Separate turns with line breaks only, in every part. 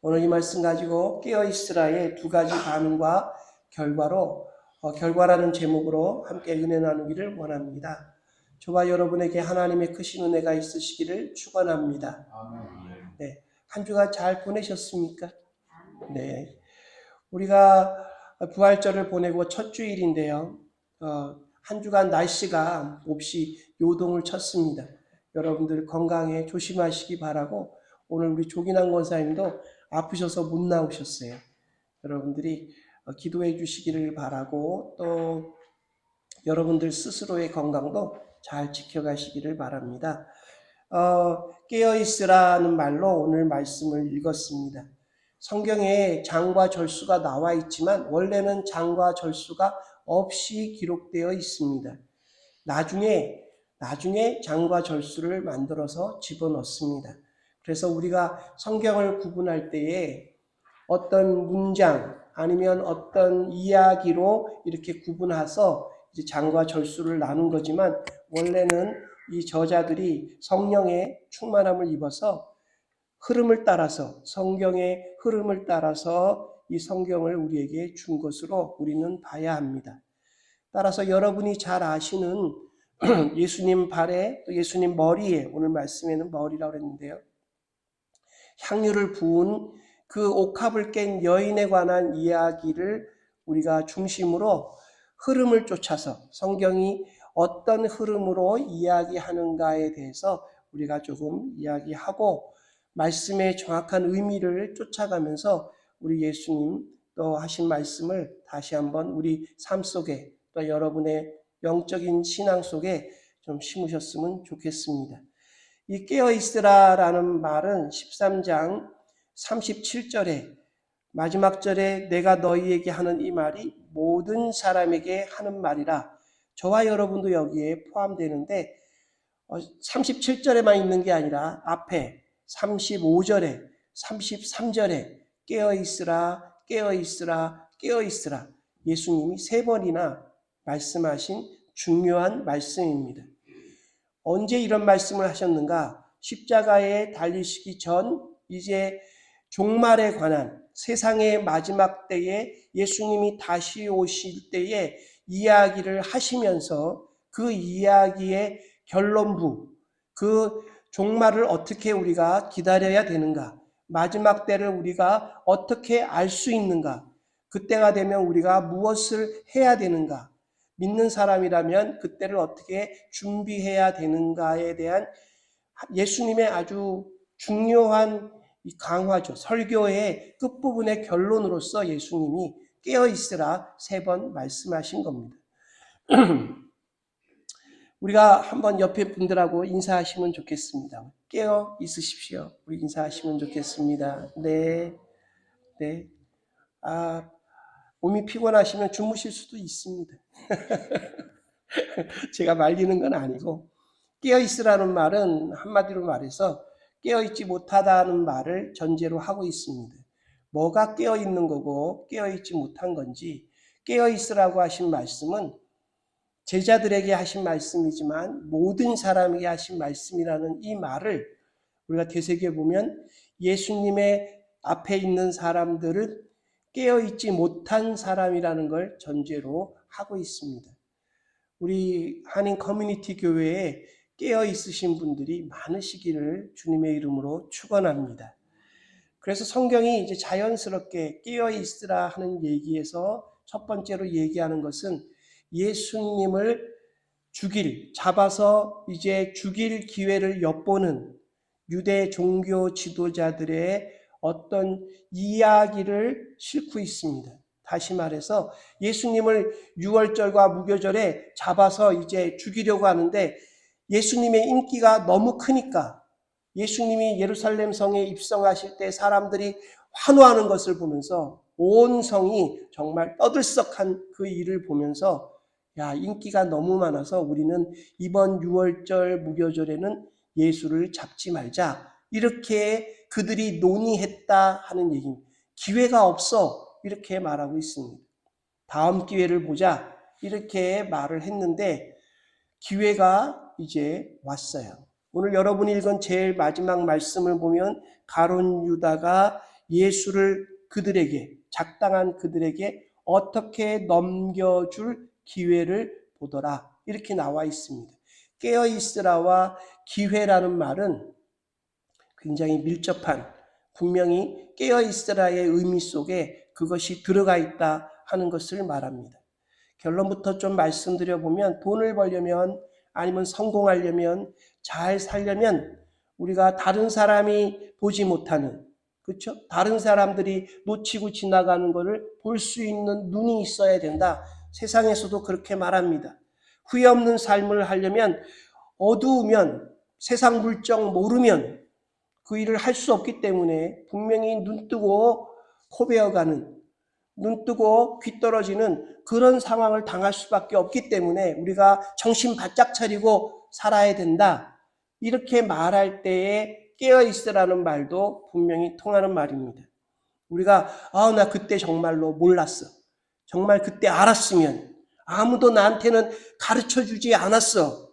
오늘 이 말씀 가지고 깨어있으라의 두 가지 반응과 결과라는 제목으로 함께 은혜 나누기를 원합니다. 저와 여러분에게 하나님의 크신 은혜가 있으시기를 축원합니다. 네, 한 주간 잘 보내셨습니까? 네, 우리가 부활절을 보내고 첫 주일인데요. 한 주간 날씨가 몹시 요동을 쳤습니다. 여러분들 건강에 조심하시기 바라고, 오늘 우리 조기남 권사님도 아프셔서 못 나오셨어요. 여러분들이 기도해 주시기를 바라고, 또 여러분들 스스로의 건강도 잘 지켜가시기를 바랍니다. 깨어있으라는 말로 오늘 말씀을 읽었습니다. 성경에 장과 절수가 나와 있지만 원래는 장과 절수가 없이 기록되어 있습니다. 나중에 장과 절수를 만들어서 집어넣습니다. 그래서 우리가 성경을 구분할 때에 어떤 문장 아니면 어떤 이야기로 이렇게 구분해서 이제 장과 절수를 나눈 거지만, 원래는 이 저자들이 성령의 충만함을 입어서 성경의 흐름을 따라서 이 성경을 우리에게 준 것으로 우리는 봐야 합니다. 따라서 여러분이 잘 아시는 예수님 발에, 또 예수님 머리에, 오늘 말씀에는 머리라고 했는데요, 향유를 부은 그 옥합을 깬 여인에 관한 이야기를 우리가 중심으로 흐름을 쫓아서 성경이 어떤 흐름으로 이야기하는가에 대해서 우리가 조금 이야기하고, 말씀의 정확한 의미를 쫓아가면서 우리 예수님 또 하신 말씀을 다시 한번 우리 삶 속에, 또 여러분의 영적인 신앙 속에 좀 심으셨으면 좋겠습니다. 이 깨어있으라라는 말은 13장 37절에 마지막 절에 내가 너희에게 하는 이 말이 모든 사람에게 하는 말이라, 저와 여러분도 여기에 포함되는데 37절에만 있는 게 아니라 앞에 35절에 33절에 깨어있으라 깨어있으라 깨어있으라 예수님이 3번이나 말씀하신 중요한 말씀입니다. 언제 이런 말씀을 하셨는가? 십자가에 달리시기 전 이제 종말에 관한, 세상의 마지막 때에 예수님이 다시 오실 때에 이야기를 하시면서 그 이야기의 결론부, 그 종말을 어떻게 우리가 기다려야 되는가, 마지막 때를 우리가 어떻게 알 수 있는가, 그때가 되면 우리가 무엇을 해야 되는가, 믿는 사람이라면 그때를 어떻게 준비해야 되는가에 대한 예수님의 아주 중요한 강화죠. 설교의 끝부분의 결론으로서 예수님이 깨어있으라 3번 말씀하신 겁니다. 우리가 한번 옆에 분들하고 인사하시면 좋겠습니다. 깨어 있으십시오. 우리 인사하시면 좋겠습니다. 네. 몸이 피곤하시면 주무실 수도 있습니다. 제가 말리는 건 아니고, 깨어있으라는 말은 한마디로 말해서 깨어있지 못하다는 말을 전제로 하고 있습니다. 뭐가 깨어있는 거고 깨어있지 못한 건지, 깨어있으라고 하신 말씀은 제자들에게 하신 말씀이지만 모든 사람에게 하신 말씀이라는 이 말을 우리가 되새겨보면 예수님의 앞에 있는 사람들은 깨어있지 못한 사람이라는 걸 전제로 하고 있습니다. 우리 한인 커뮤니티 교회에 깨어 있으신 분들이 많으시기를 주님의 이름으로 축원합니다. 그래서 성경이 이제 자연스럽게 깨어 있으라 하는 얘기에서 첫 번째로 얘기하는 것은 예수님을 잡아서 이제 죽일 기회를 엿보는 유대 종교 지도자들의 어떤 이야기를 싣고 있습니다. 다시 말해서 예수님을 유월절과 무교절에 잡아서 이제 죽이려고 하는데, 예수님의 인기가 너무 크니까, 예수님이 예루살렘 성에 입성하실 때 사람들이 환호하는 것을 보면서 온 성이 정말 떠들썩한 그 일을 보면서, 야, 인기가 너무 많아서 우리는 이번 유월절 무교절에는 예수를 잡지 말자, 이렇게 그들이 논의했다 하는 얘기입니다. 기회가 없어, 이렇게 말하고 있습니다. 다음 기회를 보자, 이렇게 말을 했는데 기회가 이제 왔어요. 오늘 여러분이 읽은 제일 마지막 말씀을 보면 가룟 유다가 예수를 그들에게, 작당한 그들에게 어떻게 넘겨줄 기회를 보더라. 이렇게 나와 있습니다. 깨어있으라와 기회라는 말은 굉장히 밀접한, 분명히 깨어있으라의 의미 속에 그것이 들어가 있다 하는 것을 말합니다. 결론부터 좀 말씀드려보면, 돈을 벌려면, 아니면 성공하려면, 잘 살려면 우리가 다른 사람이 보지 못하는, 그렇죠? 다른 사람들이 놓치고 지나가는 것을 볼 수 있는 눈이 있어야 된다. 세상에서도 그렇게 말합니다. 후회 없는 삶을 하려면, 어두우면, 세상 물정 모르면 그 일을 할 수 없기 때문에 분명히 눈 뜨고 코 베어가는, 눈 뜨고 귀 떨어지는 그런 상황을 당할 수밖에 없기 때문에 우리가 정신 바짝 차리고 살아야 된다. 이렇게 말할 때에 깨어있으라는 말도 분명히 통하는 말입니다. 우리가 나 그때 정말로 몰랐어. 정말 그때 알았으면, 아무도 나한테는 가르쳐주지 않았어.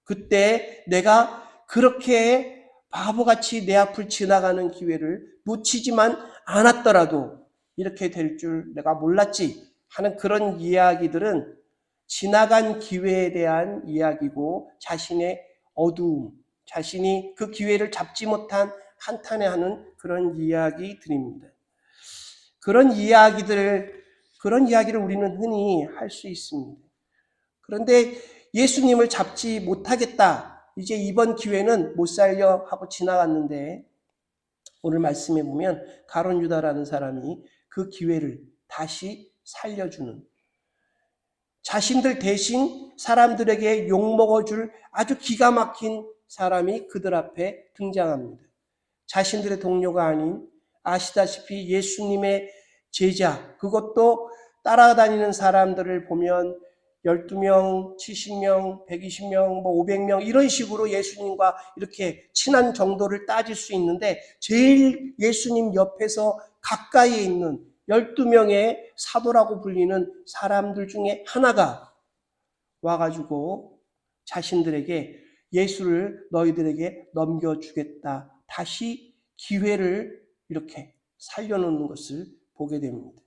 그때 내가 그렇게 바보같이 내 앞을 지나가는 기회를 놓치지만 않았더라도 이렇게 될 줄 내가 몰랐지 하는 그런 이야기들은 지나간 기회에 대한 이야기고, 자신의 어두움, 자신이 그 기회를 잡지 못한 한탄해하는 그런 이야기들입니다. 그런 이야기를 우리는 흔히 할 수 있습니다. 그런데 예수님을 잡지 못하겠다, 이제 이번 기회는 못 살려 하고 지나갔는데, 오늘 말씀에 보면 가룟 유다라는 사람이 그 기회를 다시 살려주는, 자신들 대신 사람들에게 욕먹어줄 아주 기가 막힌 사람이 그들 앞에 등장합니다. 자신들의 동료가 아닌, 아시다시피 예수님의 제자, 그것도 따라다니는 사람들을 보면 12명, 70명, 120명, 500명 이런 식으로 예수님과 이렇게 친한 정도를 따질 수 있는데, 제일 예수님 옆에서 가까이에 있는 12명의 사도라고 불리는 사람들 중에 하나가 와가지고 자신들에게 예수를 너희들에게 넘겨주겠다, 다시 기회를 이렇게 살려놓는 것을 보게 됩니다.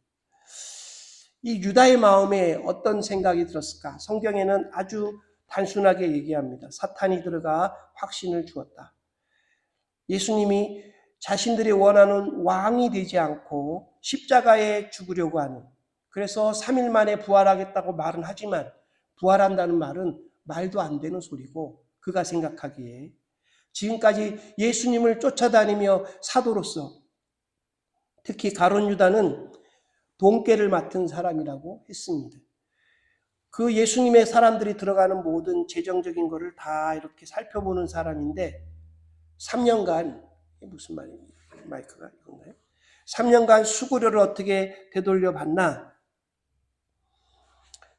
이 유다의 마음에 어떤 생각이 들었을까? 성경에는 아주 단순하게 얘기합니다. 사탄이 들어가 확신을 주었다. 예수님이 자신들이 원하는 왕이 되지 않고 십자가에 죽으려고 하는, 그래서 3일 만에 부활하겠다고 말은 하지만 부활한다는 말은 말도 안 되는 소리고, 그가 생각하기에 지금까지 예수님을 쫓아다니며 사도로서, 특히 가룟 유다는 돈깨를 맡은 사람이라고 했습니다. 그 예수님의 사람들이 들어가는 모든 재정적인 것을 다 이렇게 살펴보는 사람인데, 3년간, 무슨 말입니까? 마이크가 이건가요? 3년간 수고료를 어떻게 되돌려 받나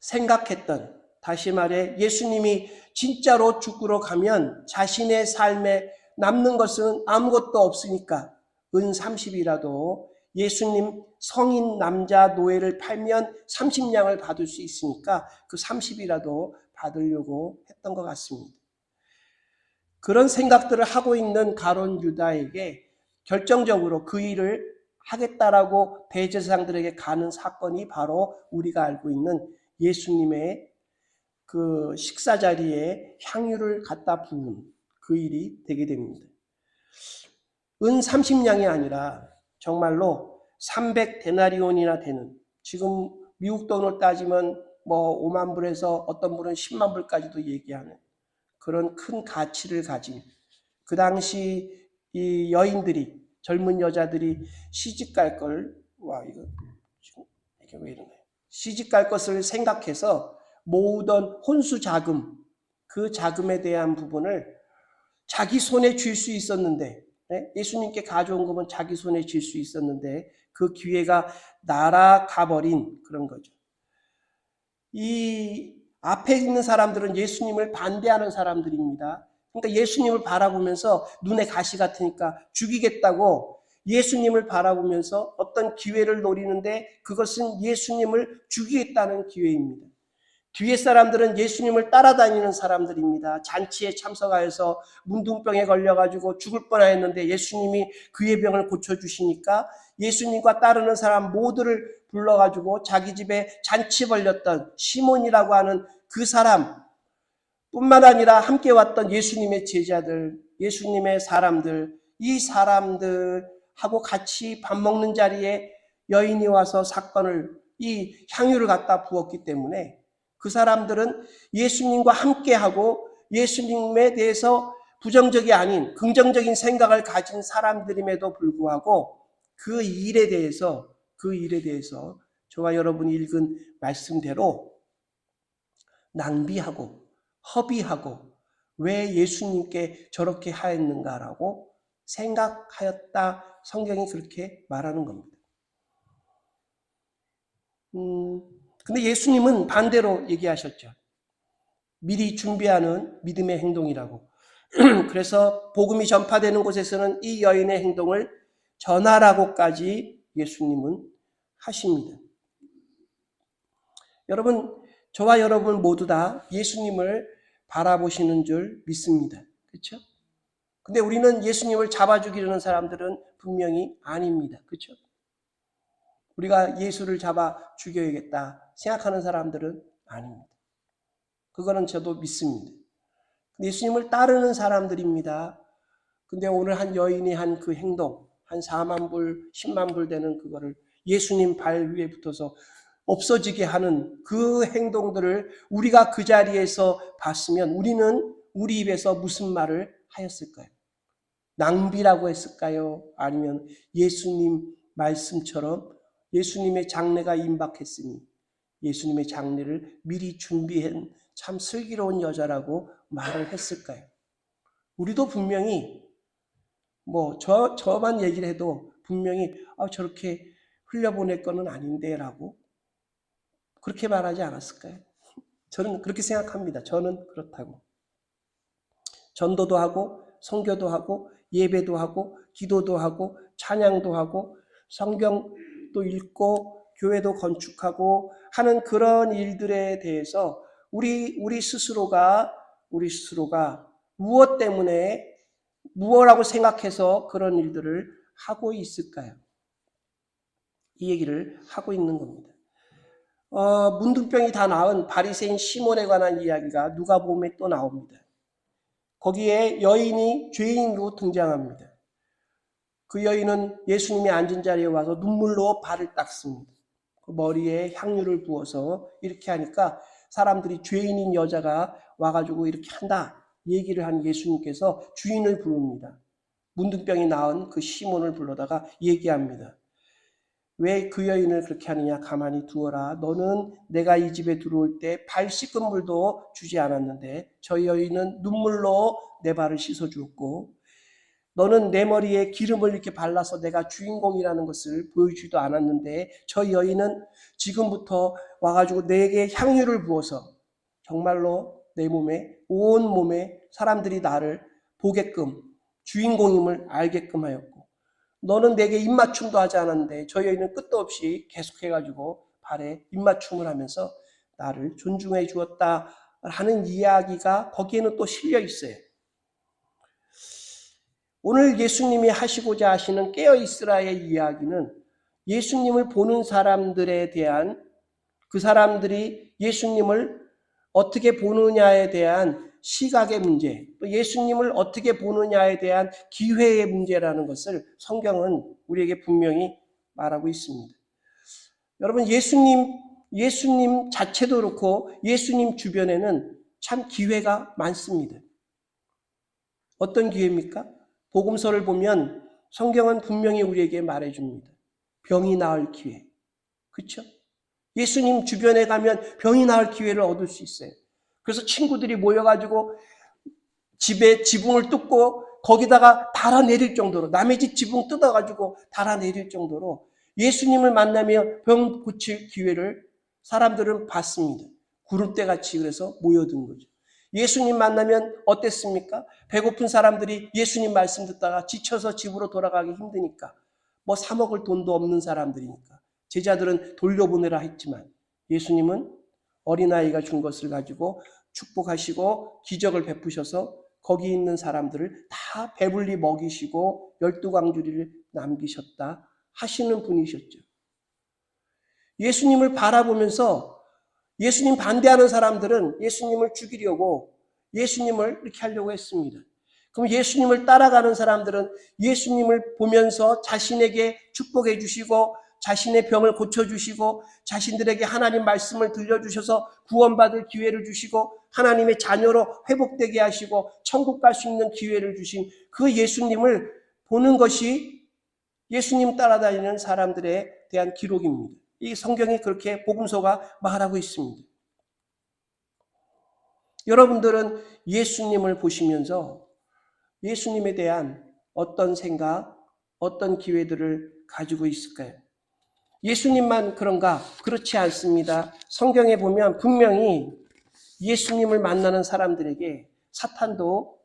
생각했던, 다시 말해 예수님이 진짜로 죽으러 가면 자신의 삶에 남는 것은 아무것도 없으니까 은 30이라도 예수님 성인 남자 노예를 팔면 30냥을 받을 수 있으니까 그 30이라도 받으려고 했던 것 같습니다. 그런 생각들을 하고 있는 가룟 유다에게 결정적으로 그 일을 하겠다라고 대제사장들에게 가는 사건이 바로 우리가 알고 있는 예수님의 그 식사 자리에 향유를 갖다 부은 그 일이 되게 됩니다. 은 30냥이 아니라 정말로 300데나리온이나 되는, 지금 미국 돈으로 따지면 5만 불에서 어떤 분은 10만 불까지도 얘기하는 그런 큰 가치를 가진, 그 당시 이 여인들이, 젊은 여자들이 시집갈 걸, 이게 왜 이러나요? 시집갈 것을 생각해서 모으던 혼수 자금, 그 자금에 대한 부분을 자기 손에 쥘 수 있었는데, 예수님께 가져온 거면 자기 손에 쥘 수 있었는데 그 기회가 날아가 버린 그런 거죠. 이 앞에 있는 사람들은 예수님을 반대하는 사람들입니다. 그러니까 예수님을 바라보면서 눈에 가시 같으니까 죽이겠다고 예수님을 바라보면서 어떤 기회를 노리는데, 그것은 예수님을 죽이겠다는 기회입니다. 뒤에 사람들은 예수님을 따라다니는 사람들입니다. 잔치에 참석하여서 문둥병에 걸려가지고 죽을 뻔하였는데 예수님이 그의 병을 고쳐주시니까 예수님과 따르는 사람 모두를 불러가지고 자기 집에 잔치 벌렸던 시몬이라고 하는 그 사람 뿐만 아니라 함께 왔던 예수님의 제자들, 예수님의 사람들, 이 사람들하고 같이 밥 먹는 자리에 여인이 와서 이 향유를 갖다 부었기 때문에 그 사람들은 예수님과 함께하고 예수님에 대해서 부정적이 아닌 긍정적인 생각을 가진 사람들임에도 불구하고 그 일에 대해서 저와 여러분이 읽은 말씀대로 낭비하고 허비하고 왜 예수님께 저렇게 하였는가라고 생각하였다. 성경이 그렇게 말하는 겁니다. 근데 예수님은 반대로 얘기하셨죠. 미리 준비하는 믿음의 행동이라고. 그래서 복음이 전파되는 곳에서는 이 여인의 행동을 전하라고까지 예수님은 하십니다. 여러분, 저와 여러분 모두 다 예수님을 바라보시는 줄 믿습니다. 그렇죠? 근데 우리는 예수님을 잡아주기려는 사람들은 분명히 아닙니다. 그렇죠? 우리가 예수를 잡아 죽여야겠다 생각하는 사람들은 아닙니다. 그거는 저도 믿습니다. 예수님을 따르는 사람들입니다. 근데 오늘 한 여인이 한 그 행동, 한 4만 불, 10만 불 되는 그거를 예수님 발 위에 붙어서 없어지게 하는 그 행동들을 우리가 그 자리에서 봤으면 우리는 우리 입에서 무슨 말을 하였을까요? 낭비라고 했을까요? 아니면 예수님 말씀처럼 예수님의 장례가 임박했으니 예수님의 장례를 미리 준비한 참 슬기로운 여자라고 말을 했을까요? 우리도 분명히 저만 얘기를 해도 분명히 저렇게 흘려보낼 거는 아닌데 라고 그렇게 말하지 않았을까요? 저는 그렇게 생각합니다. 저는 그렇다고. 전도도 하고 선교도 하고 예배도 하고 기도도 하고 찬양도 하고 성경도 읽고 교회도 건축하고 하는 그런 일들에 대해서 우리 스스로가 무엇 때문에 무엇라고 생각해서 그런 일들을 하고 있을까요? 이 얘기를 하고 있는 겁니다. 문둥병이 다 나은 바리새인 시몬에 관한 이야기가 누가복음에 또 나옵니다. 거기에 여인이 죄인으로 등장합니다. 그 여인은 예수님이 앉은 자리에 와서 눈물로 발을 닦습니다. 그 머리에 향유를 부어서 이렇게 하니까 사람들이 죄인인 여자가 와가지고 이렇게 한다 얘기를 한 예수님께서 주인을 부릅니다. 문둥병이 나은 그 시몬을 불러다가 얘기합니다. 왜 그 여인을 그렇게 하느냐? 가만히 두어라. 너는 내가 이 집에 들어올 때 발 씻은 물도 주지 않았는데 저 여인은 눈물로 내 발을 씻어주었고 너는 내 머리에 기름을 이렇게 발라서 내가 주인공이라는 것을 보여주지도 않았는데 저 여인은 지금부터 와가지고 내게 향유를 부어서 정말로 내 몸에 온 몸에 사람들이 나를 보게끔 주인공임을 알게끔 하였고 너는 내게 입맞춤도 하지 않았는데 저 여인은 끝도 없이 계속해가지고 발에 입맞춤을 하면서 나를 존중해 주었다 하는 이야기가 거기에는 또 실려 있어요. 오늘 예수님이 하시고자 하시는 깨어있으라의 이야기는 예수님을 보는 사람들에 대한 그 사람들이 예수님을 어떻게 보느냐에 대한 시각의 문제, 또 예수님을 어떻게 보느냐에 대한 기회의 문제라는 것을 성경은 우리에게 분명히 말하고 있습니다. 여러분, 예수님 자체도 그렇고 예수님 주변에는 참 기회가 많습니다. 어떤 기회입니까? 복음서를 보면 성경은 분명히 우리에게 말해줍니다. 병이 나을 기회. 그렇죠? 예수님 주변에 가면 병이 나을 기회를 얻을 수 있어요. 그래서 친구들이 모여가지고 집에 지붕을 뚫고 거기다가 달아내릴 정도로 남의 집 지붕 뜯어가지고 달아내릴 정도로 예수님을 만나며 병 고칠 기회를 사람들은 받습니다. 구름대같이 그래서 모여든 거죠. 예수님 만나면 어땠습니까? 배고픈 사람들이 예수님 말씀 듣다가 지쳐서 집으로 돌아가기 힘드니까 사 먹을 돈도 없는 사람들이니까 제자들은 돌려보내라 했지만 예수님은 어린아이가 준 것을 가지고 축복하시고 기적을 베푸셔서 거기 있는 사람들을 다 배불리 먹이시고 12광주리를 남기셨다 하시는 분이셨죠. 예수님을 바라보면서 예수님 반대하는 사람들은 예수님을 죽이려고 예수님을 이렇게 하려고 했습니다. 그럼 예수님을 따라가는 사람들은 예수님을 보면서 자신에게 축복해 주시고 자신의 병을 고쳐주시고 자신들에게 하나님 말씀을 들려주셔서 구원받을 기회를 주시고 하나님의 자녀로 회복되게 하시고 천국 갈 수 있는 기회를 주신 그 예수님을 보는 것이 예수님 따라다니는 사람들에 대한 기록입니다. 이 성경이 그렇게 복음서가 말하고 있습니다. 여러분들은 예수님을 보시면서 예수님에 대한 어떤 생각, 어떤 기회들을 가지고 있을까요? 예수님만 그런가? 그렇지 않습니다. 성경에 보면 분명히 예수님을 만나는 사람들에게 사탄도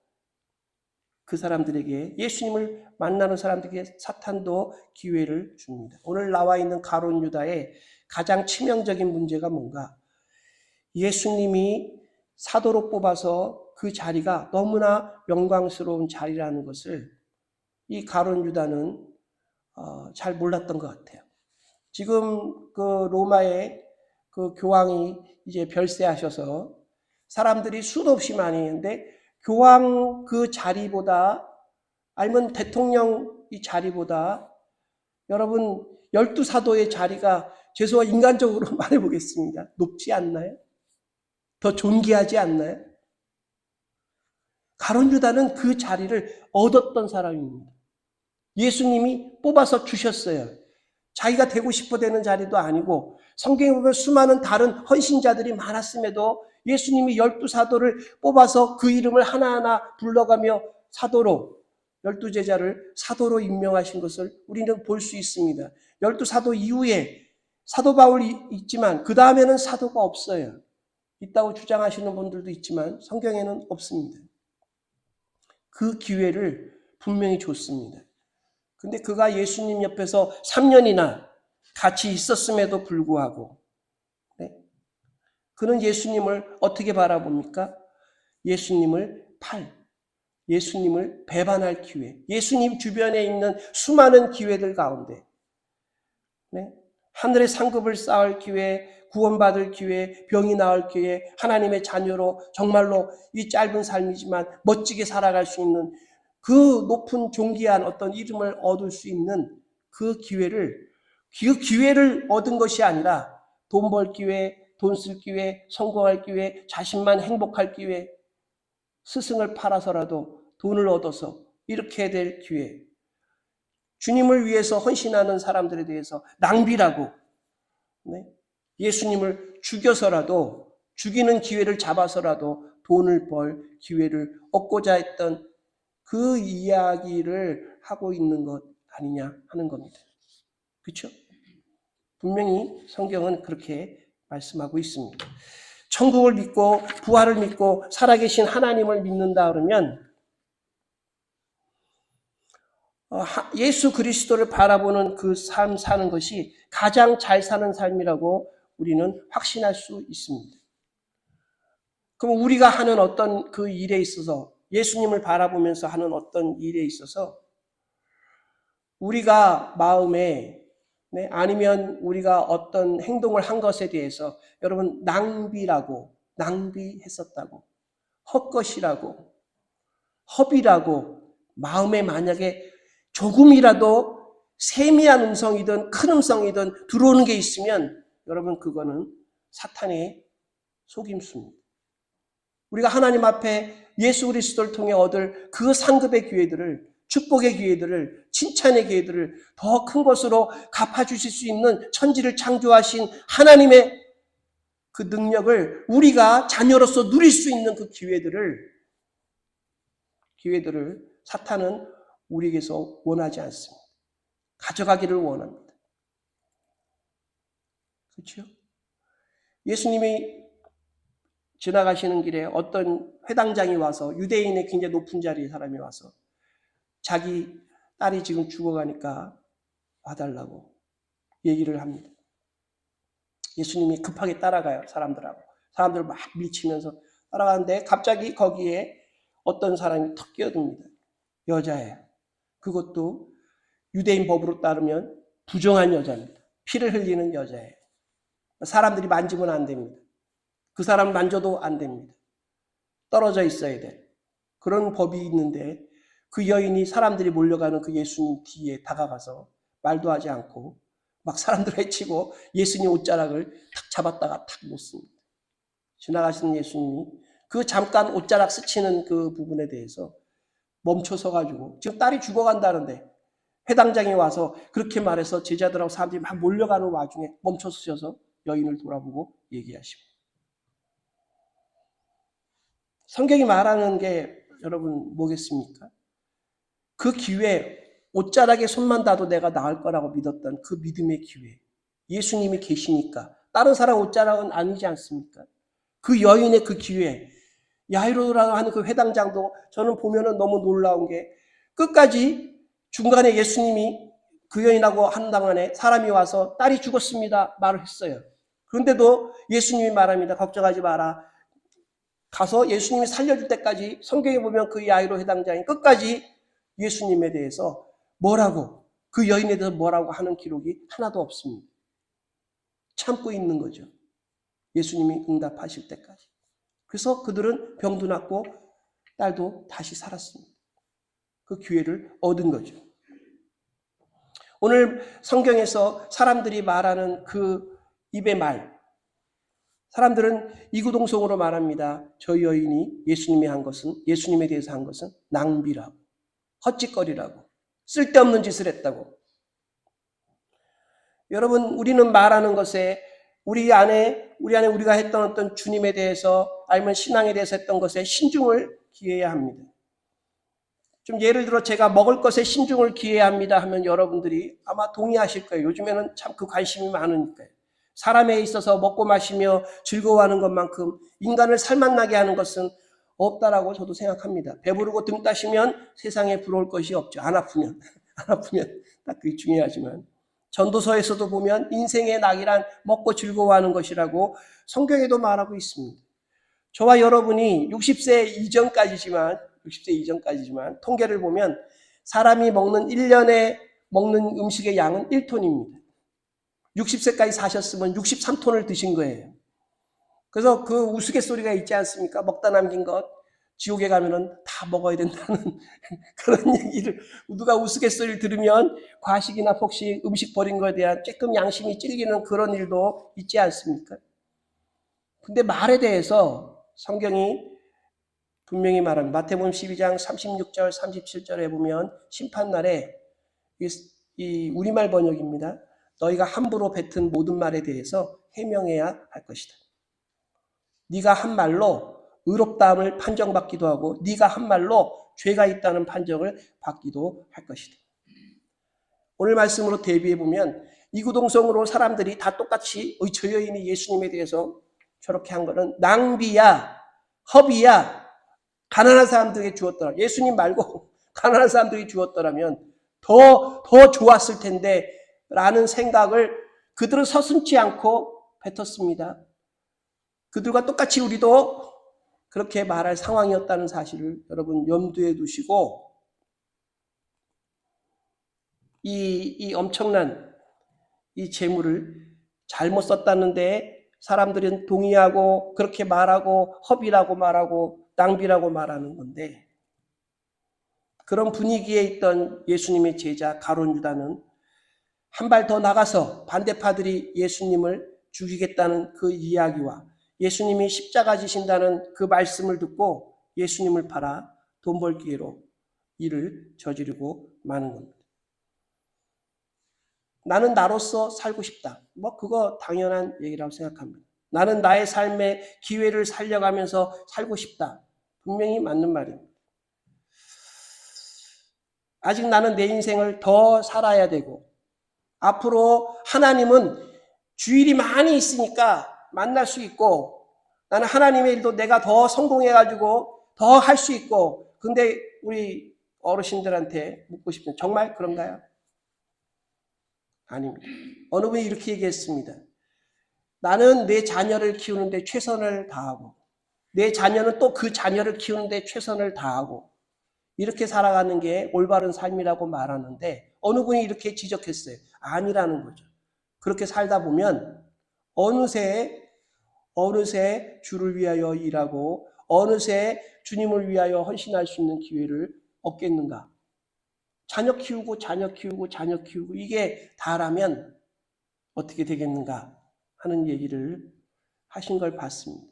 그 사람들에게 예수님을 만나는 사람들에게 사탄도 기회를 줍니다. 오늘 나와 있는 가룟 유다의 가장 치명적인 문제가 뭔가? 예수님이 사도로 뽑아서 그 자리가 너무나 영광스러운 자리라는 것을 이 가룟 유다는 잘 몰랐던 것 같아요. 지금 그 로마의 그 교황이 이제 별세하셔서 사람들이 수도 없이 많이 있는데 교황 그 자리보다 아니면 대통령 이 자리보다 여러분 12사도의 자리가 죄송한 인간적으로 말해보겠습니다. 높지 않나요? 더 존귀하지 않나요? 가룟 유다는 그 자리를 얻었던 사람입니다. 예수님이 뽑아서 주셨어요. 자기가 되고 싶어 되는 자리도 아니고 성경에 보면 수많은 다른 헌신자들이 많았음에도 예수님이 12사도를 뽑아서 그 이름을 하나하나 불러가며 사도로 12제자를 사도로 임명하신 것을 우리는 볼 수 있습니다. 12사도 이후에 사도 바울이 있지만 그 다음에는 사도가 없어요. 있다고 주장하시는 분들도 있지만 성경에는 없습니다. 그 기회를 분명히 줬습니다. 근데 그가 예수님 옆에서 3년이나 같이 있었음에도 불구하고 그는 예수님을 어떻게 바라봅니까? 예수님을 예수님을 배반할 기회, 예수님 주변에 있는 수많은 기회들 가운데 하늘의 상급을 쌓을 기회, 구원받을 기회, 병이 나을 기회, 하나님의 자녀로 정말로 이 짧은 삶이지만 멋지게 살아갈 수 있는 그 높은 존귀한 어떤 이름을 얻을 수 있는 그 기회를 얻은 것이 아니라 돈 벌 기회, 돈 쓸 기회, 성공할 기회, 자신만 행복할 기회, 스승을 팔아서라도 돈을 얻어서 이렇게 될 기회, 주님을 위해서 헌신하는 사람들에 대해서 낭비라고 예수님을 죽여서라도 죽이는 기회를 잡아서라도 돈을 벌 기회를 얻고자 했던 그 이야기를 하고 있는 것 아니냐 하는 겁니다. 그렇죠? 분명히 성경은 그렇게 말씀하고 있습니다. 천국을 믿고 부활을 믿고 살아계신 하나님을 믿는다 그러면 예수 그리스도를 바라보는 그 삶 사는 것이 가장 잘 사는 삶이라고 우리는 확신할 수 있습니다. 그럼 우리가 하는 어떤 그 일에 있어서 예수님을 바라보면서 하는 어떤 일에 있어서 우리가 마음에 아니면 우리가 어떤 행동을 한 것에 대해서 여러분 낭비했었다고 헛것이라고 허비라고 마음에 만약에 조금이라도 세미한 음성이든 큰 음성이든 들어오는 게 있으면 여러분 그거는 사탄의 속임수입니다. 우리가 하나님 앞에 예수 그리스도를 통해 얻을 그 상급의 기회들을 축복의 기회들을 칭찬의 기회들을 더 큰 것으로 갚아주실 수 있는 천지를 창조하신 하나님의 그 능력을 우리가 자녀로서 누릴 수 있는 그 기회들을 사탄은 우리에게서 원하지 않습니다. 가져가기를 원합니다. 그렇죠? 예수님이 지나가시는 길에 어떤 회당장이 와서 유대인의 굉장히 높은 자리의 사람이 와서 자기 딸이 지금 죽어가니까 와달라고 얘기를 합니다. 예수님이 급하게 따라가요. 사람들하고. 사람들 막 밀치면서 따라가는데 갑자기 거기에 어떤 사람이 턱 끼어듭니다. 여자예요. 그것도 유대인 법으로 따르면 부정한 여자입니다. 피를 흘리는 여자예요. 사람들이 만지면 안 됩니다. 그 사람 만져도 안 됩니다. 떨어져 있어야 돼. 그런 법이 있는데 그 여인이 사람들이 몰려가는 그 예수님 뒤에 다가가서 말도 하지 않고 막 사람들 해치고 예수님 옷자락을 탁 잡았다가 탁 놓습니다. 지나가시는 예수님이 그 잠깐 옷자락 스치는 그 부분에 대해서 멈춰서 가지고 지금 딸이 죽어간다는데 회당장이 와서 그렇게 말해서 제자들하고 사람들이 막 몰려가는 와중에 멈춰서셔서 여인을 돌아보고 얘기하시고. 성경이 말하는 게 여러분 뭐겠습니까? 그 기회, 옷자락에 손만 닿아도 내가 나을 거라고 믿었던 그 믿음의 기회. 예수님이 계시니까. 다른 사람 옷자락은 아니지 않습니까? 그 여인의 그 기회. 야이로라고 하는 그 회당장도 저는 보면은 너무 놀라운 게 끝까지 중간에 예수님이 그 여인하고 한동안에 사람이 와서 딸이 죽었습니다 말을 했어요. 그런데도 예수님이 말합니다. 걱정하지 마라. 가서 예수님이 살려줄 때까지 성경에 보면 그 야이로 회당장이 끝까지 예수님에 대해서 뭐라고 그 여인에 대해서 뭐라고 하는 기록이 하나도 없습니다. 참고 있는 거죠. 예수님이 응답하실 때까지. 그래서 그들은 병도 낫고 딸도 다시 살았습니다. 그 기회를 얻은 거죠. 오늘 성경에서 사람들이 말하는 그 입의 말, 사람들은 이구동성으로 말합니다. 저 여인이 예수님이 한 것은, 예수님에 대해서 한 것은 낭비라고, 헛짓거리라고, 쓸데없는 짓을 했다고. 여러분, 우리는 말하는 것에 우리 안에 우리가 했던 어떤 주님에 대해서 아니면 신앙에 대해서 했던 것에 신중을 기해야 합니다. 좀 예를 들어 제가 먹을 것에 신중을 기해야 합니다 하면 여러분들이 아마 동의하실 거예요. 요즘에는 참 그 관심이 많으니까요. 사람에 있어서 먹고 마시며 즐거워하는 것만큼 인간을 살맛나게 하는 것은 없다라고 저도 생각합니다. 배부르고 등 따시면 세상에 부러울 것이 없죠. 안 아프면 딱 그게 중요하지만 전도서에서도 보면 인생의 낙이란 먹고 즐거워하는 것이라고 성경에도 말하고 있습니다. 저와 여러분이 60세 이전까지지만 통계를 보면 사람이 먹는 1년에 먹는 음식의 양은 1톤입니다. 60세까지 사셨으면 63톤을 드신 거예요. 그래서 그 우스갯소리가 있지 않습니까? 먹다 남긴 것 지옥에 가면은 다 먹어야 된다는 그런 얘기를 누가 우스갯소리를 들으면 과식이나 폭식, 음식 버린 것에 대한 조금 양심이 찔리는 그런 일도 있지 않습니까? 근데 말에 대해서 성경이 분명히 말합니다. 마태복음 12장 36절, 37절에 보면 심판날에 이 우리말 번역입니다. 너희가 함부로 뱉은 모든 말에 대해서 해명해야 할 것이다. 네가 한 말로 의롭다함을 판정받기도 하고 네가 한 말로 죄가 있다는 판정을 받기도 할 것이다. 오늘 말씀으로 대비해 보면 이구동성으로 사람들이 다 똑같이 저 여인이 예수님에 대해서 저렇게 한 거는 낭비야, 허비야, 가난한 사람들에게 주었더라. 예수님 말고 가난한 사람들이 주었더라면 더 좋았을 텐데 라는 생각을 그들은 서슴지 않고 뱉었습니다. 그들과 똑같이 우리도 그렇게 말할 상황이었다는 사실을 여러분 염두에 두시고 이 엄청난 이 재물을 잘못 썼다는데 사람들은 동의하고 그렇게 말하고 허비라고 말하고 낭비라고 말하는 건데 그런 분위기에 있던 예수님의 제자 가룟 유다는 한 발 더 나가서 반대파들이 예수님을 죽이겠다는 그 이야기와 예수님이 십자가 지신다는 그 말씀을 듣고 예수님을 팔아 돈 벌 기회로 일을 저지르고 마는 겁니다. 나는 나로서 살고 싶다. 그거 당연한 얘기라고 생각합니다. 나는 나의 삶의 기회를 살려가면서 살고 싶다. 분명히 맞는 말입니다. 아직 나는 내 인생을 더 살아야 되고 앞으로 하나님은 주일이 많이 있으니까 만날 수 있고 나는 하나님의 일도 내가 더 성공해가지고 더 할 수 있고 근데 우리 어르신들한테 묻고 싶은 정말 그런가요? 아닙니다. 어느 분이 이렇게 얘기했습니다. 나는 내 자녀를 키우는데 최선을 다하고 내 자녀는 또 그 자녀를 키우는데 최선을 다하고 이렇게 살아가는 게 올바른 삶이라고 말하는데 어느 분이 이렇게 지적했어요. 아니라는 거죠. 그렇게 살다 보면 어느새 주를 위하여 일하고 어느새 주님을 위하여 헌신할 수 있는 기회를 얻겠는가. 자녀 키우고 이게 다라면 어떻게 되겠는가 하는 얘기를 하신 걸 봤습니다.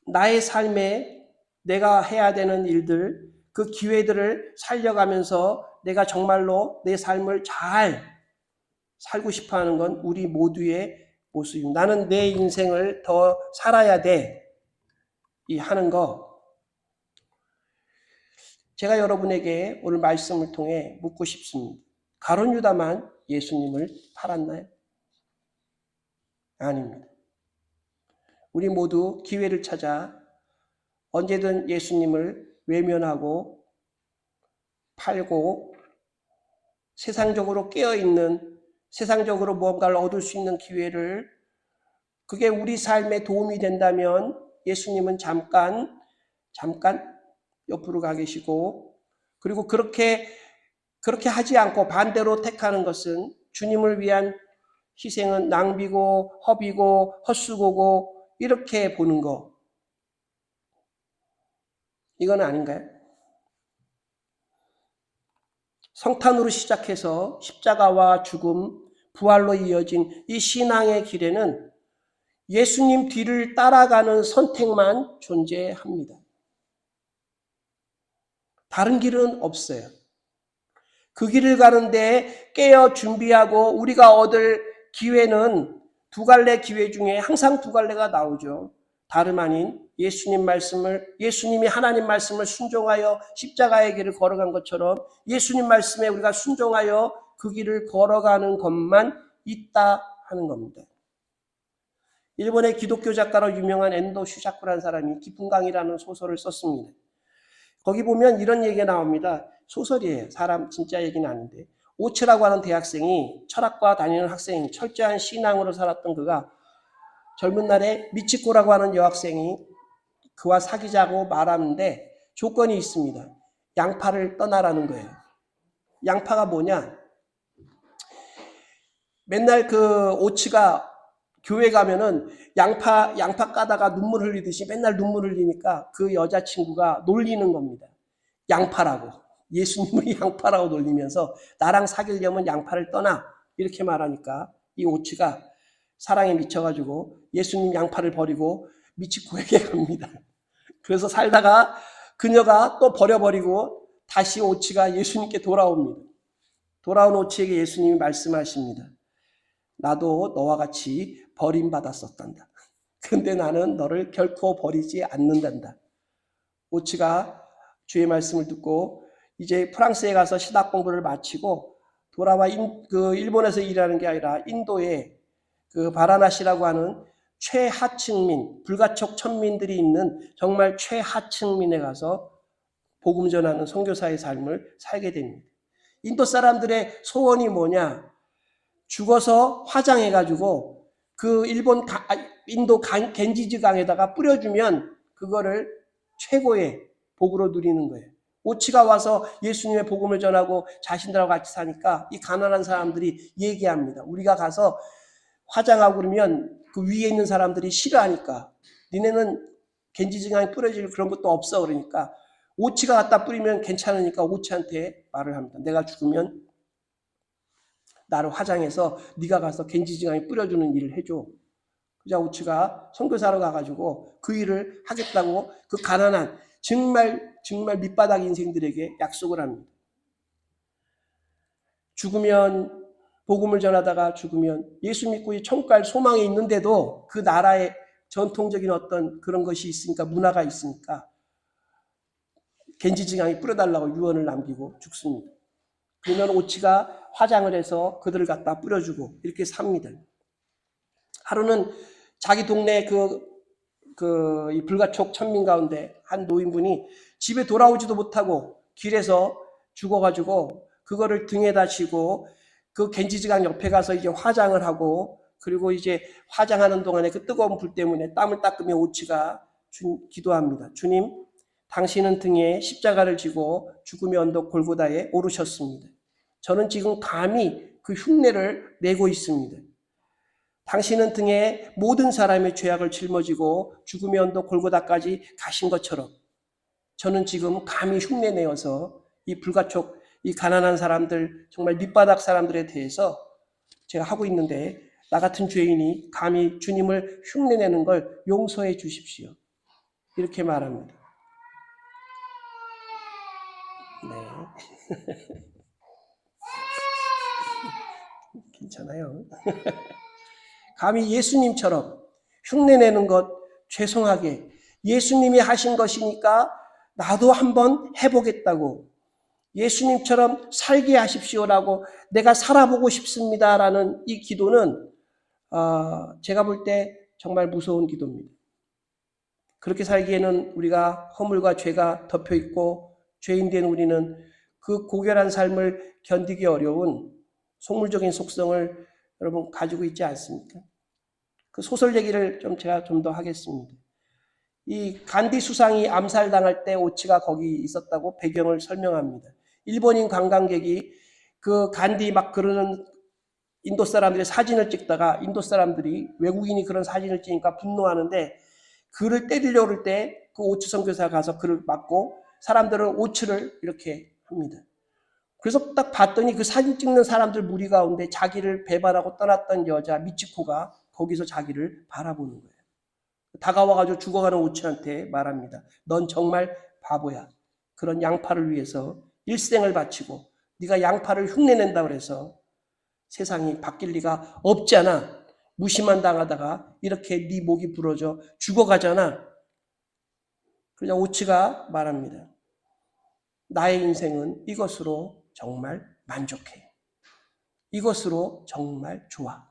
나의 삶에 내가 해야 되는 일들, 그 기회들을 살려가면서 내가 정말로 내 삶을 잘 살고 싶어 하는 건 우리 모두의 모습입니다. 나는 내 인생을 더 살아야 돼. 이 하는 거. 제가 여러분에게 오늘 말씀을 통해 묻고 싶습니다. 가룟 유다만 예수님을 팔았나요? 아닙니다. 우리 모두 기회를 찾아 언제든 예수님을 외면하고 팔고 세상적으로 깨어있는 세상적으로 무언가를 얻을 수 있는 기회를 그게 우리 삶에 도움이 된다면 예수님은 잠깐 옆으로 가 계시고 그리고 그렇게 하지 않고 반대로 택하는 것은 주님을 위한 희생은 낭비고 허비고 헛수고고 이렇게 보는 거 이건 아닌가요? 성탄으로 시작해서 십자가와 죽음, 부활로 이어진 이 신앙의 길에는 예수님 뒤를 따라가는 선택만 존재합니다. 다른 길은 없어요. 그 길을 가는데 깨어 준비하고 우리가 얻을 기회는 두 갈래 기회 중에 항상 두 갈래가 나오죠. 다름 아닌 예수님이 하나님 말씀을 순종하여 십자가의 길을 걸어간 것처럼 예수님 말씀에 우리가 순종하여 그 길을 걸어가는 것만 있다 하는 겁니다. 일본의 기독교 작가로 유명한 엔도 슈사쿠라는 사람이 깊은 강이라는 소설을 썼습니다. 거기 보면 이런 얘기가 나옵니다. 소설이에요. 사람 진짜 얘기는 아닌데. 오츠라고 하는 대학생이 철학과 다니는 학생이 철저한 신앙으로 살았던 그가 젊은 날에 미치코라고 하는 여학생이 그와 사귀자고 말하는데 조건이 있습니다. 양파를 떠나라는 거예요. 양파가 뭐냐? 맨날 그 오츠가 교회 가면은 양파 까다가 눈물 흘리듯이 맨날 눈물 흘리니까 그 여자친구가 놀리는 겁니다. 양파라고. 예수님을 양파라고 놀리면서 나랑 사귀려면 양파를 떠나. 이렇게 말하니까 이 오츠가 사랑에 미쳐가지고 예수님 양파를 버리고 미치코에게 갑니다. 그래서 살다가 그녀가 또 버려버리고 다시 오츠가 예수님께 돌아옵니다. 돌아온 오츠에게 예수님이 말씀하십니다. 나도 너와 같이 버림받았었단다. 근데 나는 너를 결코 버리지 않는단다. 오츠가 주의 말씀을 듣고 이제 프랑스에 가서 신학 공부를 마치고 돌아와 일본에서 일하는 게 아니라 인도에 그 바라나시라고 하는 최하층민, 불가촉 천민들이 있는 정말 최하층민에 가서 복음 전하는 선교사의 삶을 살게 됩니다. 인도 사람들의 소원이 뭐냐? 죽어서 화장해가지고 그 인도 겐지즈 강에다가 뿌려주면 그거를 최고의 복으로 누리는 거예요. 오치가 와서 예수님의 복음을 전하고 자신들하고 같이 사니까 이 가난한 사람들이 얘기합니다. 우리가 가서 화장하고 그러면 그 위에 있는 사람들이 싫어하니까 니네는 겐지즈 강에 뿌려질 그런 것도 없어 그러니까 오치가 갖다 뿌리면 괜찮으니까 오치한테 말을 합니다. 내가 죽으면 나를 화장해서 네가 가서 겐지지강에 뿌려주는 일을 해줘. 그자 오츠가 선교사로 가가지고 그 일을 하겠다고 그 가난한 정말 밑바닥 인생들에게 약속을 합니다. 죽으면 복음을 전하다가 죽으면 예수 믿고 천국 갈 소망이 있는데도 그 나라의 전통적인 어떤 그런 것이 있으니까 문화가 있으니까 겐지지강에 뿌려달라고 유언을 남기고 죽습니다. 그러면 오치가 화장을 해서 그들을 갖다 뿌려주고 이렇게 삽니다. 하루는 자기 동네 이 불가촉 천민 가운데 한 노인분이 집에 돌아오지도 못하고 길에서 죽어가지고 그거를 등에다 지고 그 겐지즈강 옆에 가서 이제 화장을 하고, 그리고 이제 화장하는 동안에 그 뜨거운 불 때문에 땀을 닦으며 오치가 기도합니다. 주님, 당신은 등에 십자가를 지고 죽음의 언덕 골고다에 오르셨습니다. 저는 지금 감히 그 흉내를 내고 있습니다. 당신은 등에 모든 사람의 죄악을 짊어지고 죽음의 언덕 골고다까지 가신 것처럼 저는 지금 감히 흉내내어서 이 불가촉, 이 가난한 사람들, 정말 밑바닥 사람들에 대해서 제가 하고 있는데 나 같은 죄인이 감히 주님을 흉내내는 걸 용서해 주십시오. 이렇게 말합니다. 네. 괜찮아요. 감히 예수님처럼 흉내내는 것 죄송하게 예수님이 하신 것이니까 나도 한번 해보겠다고 예수님처럼 살게 하십시오라고 내가 살아보고 싶습니다라는 이 기도는 제가 볼 때 정말 무서운 기도입니다. 그렇게 살기에는 우리가 허물과 죄가 덮여있고 죄인된 우리는 그 고결한 삶을 견디기 어려운 속물적인 속성을 여러분 가지고 있지 않습니까? 그 소설 얘기를 제가 좀 더 하겠습니다. 이 간디 수상이 암살당할 때 오치가 거기 있었다고 배경을 설명합니다. 일본인 관광객이 그 간디 막 그러는 인도 사람들의 사진을 찍다가 인도 사람들이 외국인이 그런 사진을 찍으니까 분노하는데 그를 때리려고 할 때 그 오치 선교사가 가서 그를 맞고 사람들은 오치를 이렇게 합니다. 그래서 딱 봤더니 그 사진 찍는 사람들 무리 가운데 자기를 배반하고 떠났던 여자 미치코가 거기서 자기를 바라보는 거예요. 다가와가지고 죽어가는 오치한테 말합니다. 넌 정말 바보야. 그런 양파를 위해서 일생을 바치고 네가 양파를 흉내낸다고 해서 세상이 바뀔 리가 없잖아. 무시만 당하다가 이렇게 네 목이 부러져 죽어가잖아. 그냥 오치가 말합니다. 나의 인생은 이것으로 정말 만족해. 이것으로 정말 좋아.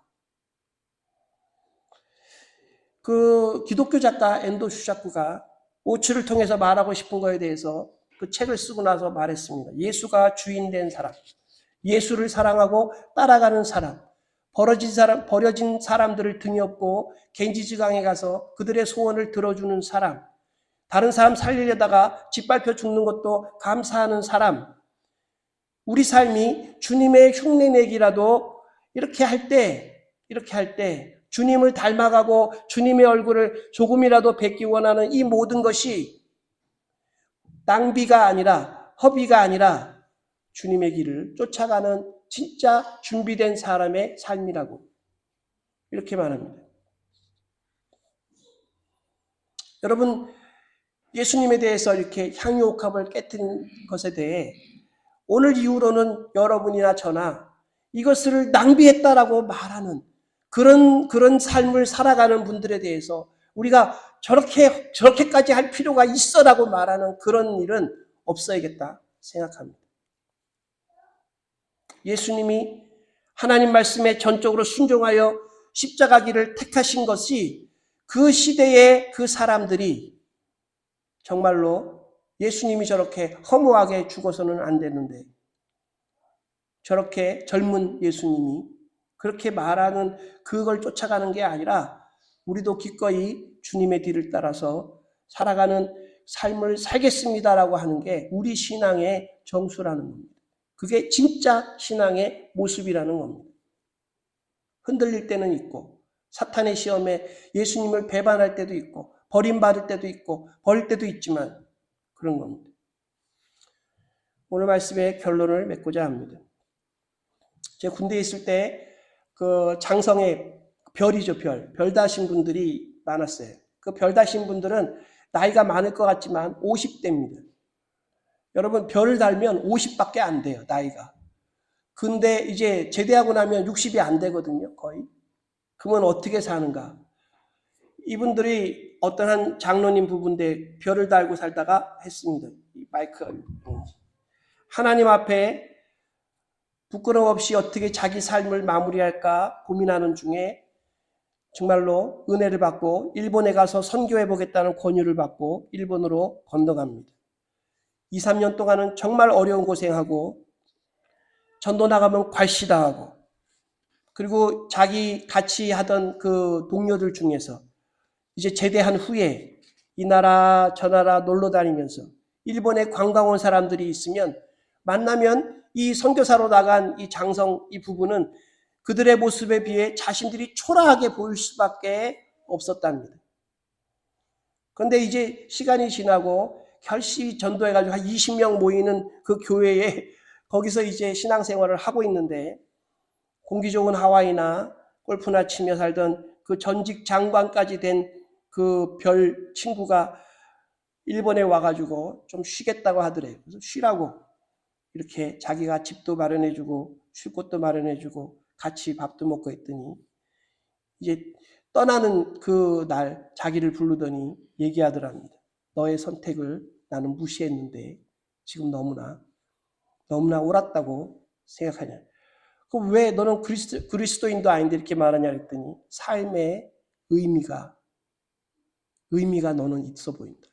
그 기독교 작가 엔도 슈자쿠가 오치를 통해서 말하고 싶은 거에 대해서 그 책을 쓰고 나서 말했습니다. 예수가 주인된 사람, 예수를 사랑하고 따라가는 사람, 버려진 사람들을 등에 업고 겐지즈강에 가서 그들의 소원을 들어주는 사람, 다른 사람 살리려다가 짓밟혀 죽는 것도 감사하는 사람, 우리 삶이 주님의 흉내내기라도 이렇게 할 때 주님을 닮아가고 주님의 얼굴을 조금이라도 뵙기 원하는 이 모든 것이 낭비가 아니라 허비가 아니라 주님의 길을 쫓아가는 진짜 준비된 사람의 삶이라고 이렇게 말합니다. 여러분 예수님에 대해서 이렇게 향유옥합을 깨뜨린 것에 대해 오늘 이후로는 여러분이나 저나 이것을 낭비했다라고 말하는 그런 삶을 살아가는 분들에 대해서 우리가 저렇게까지 할 필요가 있어라고 말하는 그런 일은 없어야겠다 생각합니다. 예수님이 하나님 말씀에 전적으로 순종하여 십자가 길을 택하신 것이 그 시대의 그 사람들이 정말로 예수님이 저렇게 허무하게 죽어서는 안 되는데 저렇게 젊은 예수님이 그렇게 말하는 그걸 쫓아가는 게 아니라 우리도 기꺼이 주님의 뒤를 따라서 살아가는 삶을 살겠습니다라고 하는 게 우리 신앙의 정수라는 겁니다. 그게 진짜 신앙의 모습이라는 겁니다. 흔들릴 때는 있고 사탄의 시험에 예수님을 배반할 때도 있고 버림받을 때도 있고 버릴 때도 있지만 그런 겁니다. 오늘 말씀의 결론을 맺고자 합니다. 제가 군대에 있을 때 그 장성에 별이죠, 별 다신 분들이 많았어요. 그 별 다신 분들은 나이가 많을 것 같지만 50대입니다. 여러분 별을 달면 50밖에 안 돼요, 나이가. 근데 이제 제대하고 나면 60이 안 되거든요, 거의. 그러면 어떻게 사는가? 이분들이 어떤 한 장로님 부부인데 별을 달고 살다가 했습니다. 이 마이크. 하나님 앞에 부끄러움 없이 어떻게 자기 삶을 마무리할까 고민하는 중에 정말로 은혜를 받고 일본에 가서 선교해 보겠다는 권유를 받고 일본으로 건너갑니다. 2, 3년 동안은 정말 어려운 고생하고 전도 나가면 괄시당하고, 그리고 자기 같이 하던 그 동료들 중에서 이제 제대한 후에 이 나라 저 나라 놀러 다니면서 일본에 관광 온 사람들이 있으면 만나면 이 선교사로 나간 이 장성 이 부부는 그들의 모습에 비해 자신들이 초라하게 보일 수밖에 없었답니다. 그런데 이제 시간이 지나고 결시 전도해가지고 한 20명 모이는 그 교회에 거기서 이제 신앙생활을 하고 있는데, 공기 좋은 하와이나 골프나 치며 살던 그 전직 장관까지 된 그 별 친구가 일본에 와가지고 좀 쉬겠다고 하더래요. 그래서 쉬라고 이렇게 자기가 집도 마련해주고 쉴 곳도 마련해주고 같이 밥도 먹고 했더니, 이제 떠나는 그 날 자기를 부르더니 얘기하더랍니다. 너의 선택을 나는 무시했는데 지금 너무나 옳았다고 생각하냐. 그럼 왜 너는 그리스도인도 아닌데 이렇게 말하냐 했더니, 삶의 의미가 너는 있어 보인다.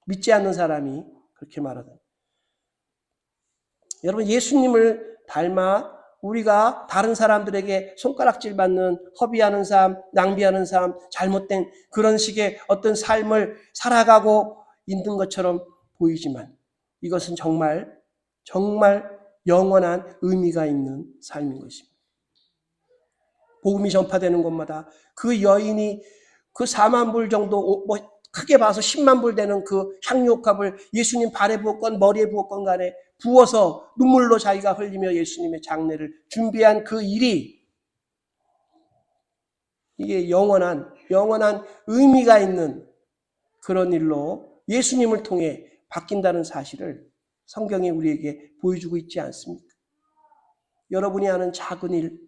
믿지 않는 사람이 그렇게 말하다. 여러분, 예수님을 닮아 우리가 다른 사람들에게 손가락질 받는, 허비하는 삶, 낭비하는 삶, 잘못된 그런 식의 어떤 삶을 살아가고 있는 것처럼 보이지만, 이것은 정말 영원한 의미가 있는 삶인 것입니다. 복음이 전파되는 곳마다 그 여인이 그 4만 불 정도, 크게 봐서 10만 불 되는 그 향유옥합을 예수님 발에 부었건 머리에 부었건 간에 부어서 눈물로 자기가 흘리며 예수님의 장례를 준비한 그 일이, 이게 영원한 의미가 있는 그런 일로 예수님을 통해 바뀐다는 사실을 성경이 우리에게 보여주고 있지 않습니까? 여러분이 하는 작은 일,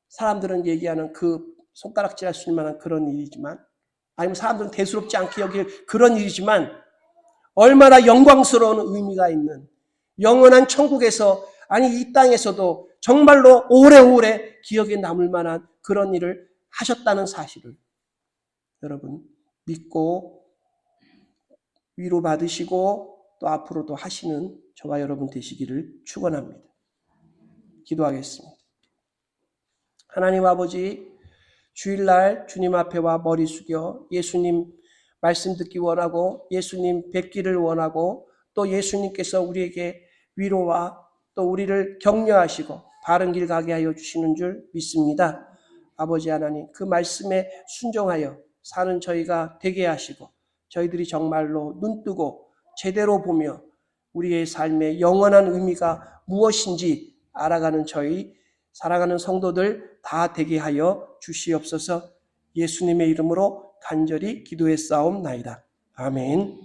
사람들은 얘기하는 그 손가락질할 수 있는 만한 그런 일이지만, 아니면 사람들은 대수롭지 않게 여길 그런 일이지만, 얼마나 영광스러운 의미가 있는, 영원한 천국에서, 아니 이 땅에서도 정말로 오래오래 기억에 남을 만한 그런 일을 하셨다는 사실을 여러분 믿고 위로받으시고 또 앞으로도 하시는 저와 여러분 되시기를 축원합니다. 기도하겠습니다. 하나님 아버지, 주일날 주님 앞에 와 머리 숙여 예수님 말씀 듣기 원하고 예수님 뵙기를 원하고, 또 예수님께서 우리에게 위로와 또 우리를 격려하시고 바른 길 가게 하여 주시는 줄 믿습니다. 아버지 하나님, 그 말씀에 순종하여 사는 저희가 되게 하시고, 저희들이 정말로 눈뜨고 제대로 보며 우리의 삶의 영원한 의미가 무엇인지 알아가는 저희 살아가는 성도들 다 되게 하여 주시옵소서. 예수님의 이름으로 간절히 기도했사옵나이다. 아멘.